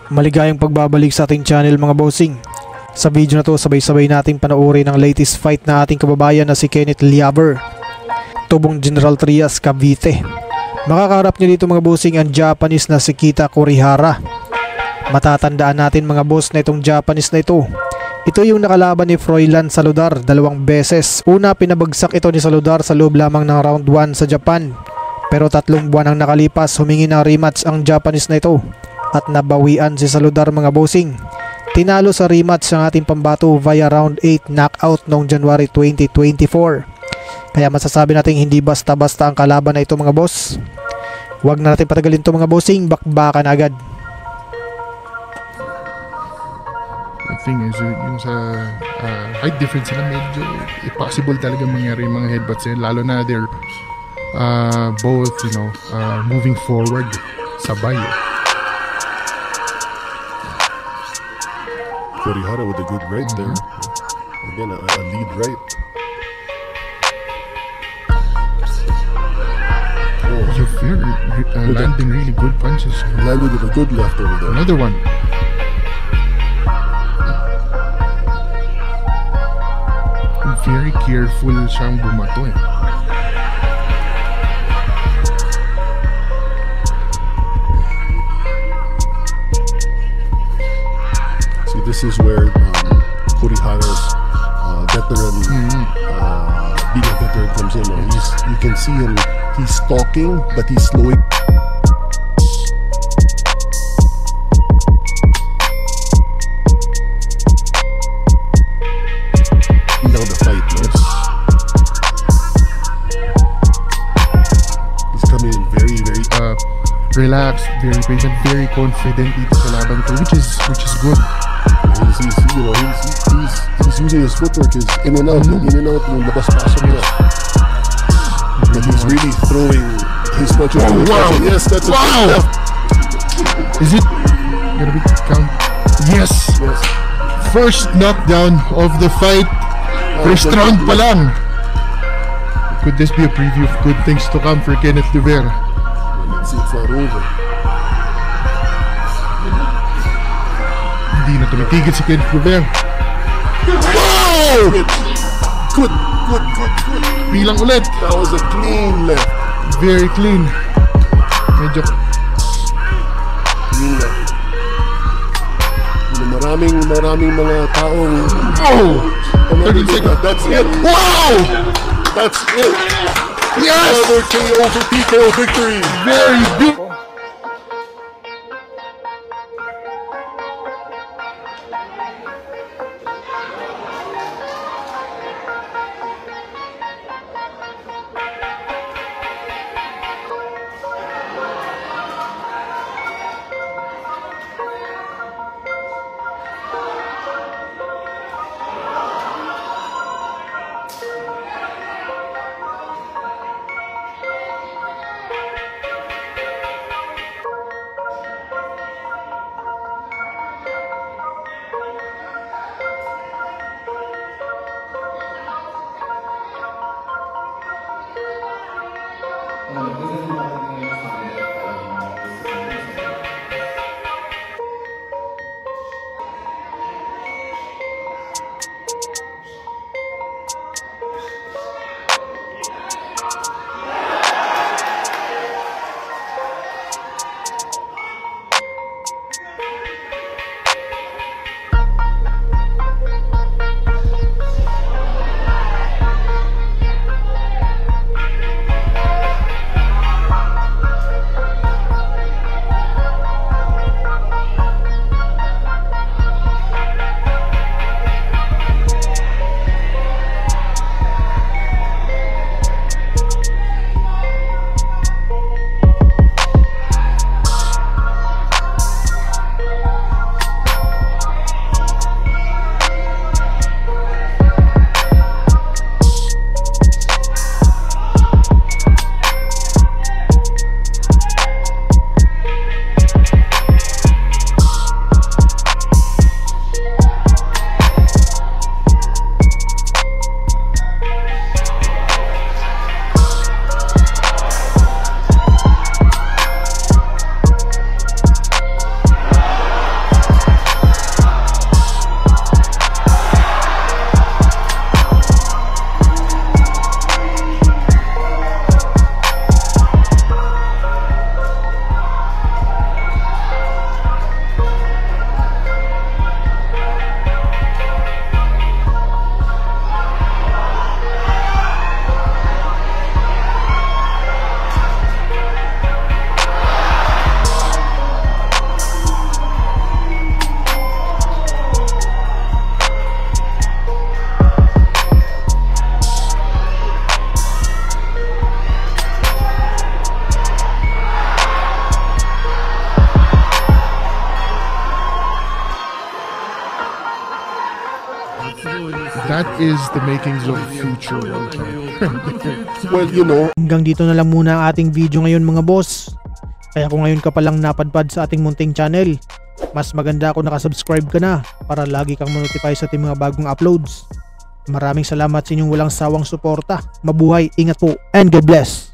Maligayang pagbabalik sa ating channel mga bossing. Sa video na to sabay-sabay nating panoorin ang latest fight na ating kababayan na si Kenneth Liaber, tubong General Trias, Cavite. Makakaharap niya dito mga bossing ang Japanese na si Kita Kurihara. Matatandaan natin mga boss na itong Japanese na ito. Ito yung nakalaban ni Froilan Saludar 2 beses. Una pinabagsak ito ni Saludar sa loob lamang ng round 1 sa Japan. Pero 3 buwan ang nakalipas, humingi ng rematch ang Japanese na ito at nabawian si Saludar mga bossing. Tinalo sa rematch ang ating pambato via round 8 knockout noong January 2024. Kaya masasabi natin hindi basta-basta ang kalaban na ito mga boss. Huwag na natin patagalin ito mga bossing, bakbakan agad. The thing is, yung sa height difference sila medyo impossible talaga mangyari yung mga headbutts nila, lalo na they're both, moving forward sabay. Kurihara with a good right there. Again, a lead right. You're very landing really good punches. Landed with a good left over there. Another one. Very careful siyang bumato eh. This is where Kurihara's veteran, being a veteran comes in. You can see him, he's stalking, but he's slowing down the fight. No? He's coming in very relaxed, very patient, very confident dito sa laban ko, which is good. He's using his footwork, is in and out, yung labas-pasok niya. But he's really throwing his punches. Oh, wow! Yes, that's a good left. Is it gonna be count? Yes! First knockdown of the fight. First round pa lang. Could this be a preview of good things to come for Kenneth Liaber? Let's see, it's not over. Hindi na tumitigil si Kenneth Liaber. Wow! Good. Bilang ulit. That was a clean left. Very clean. Medyo Clean left. Maraming mga taong... oh! 30 seconds. That's it. Wow! That's it. Yes! Another KO for TKO victory. Very good. That is the makings of future world champ. Well, you know, Hanggang dito na lang muna ang ating video ngayon mga boss. Kaya kung ngayon ka palang napadpad sa ating munting channel, mas maganda kung nakasubscribe ka na para lagi kang ma-notify sa ating mga bagong uploads. Maraming salamat sa inyong walang sawang suporta. Mabuhay, ingat po, and God bless!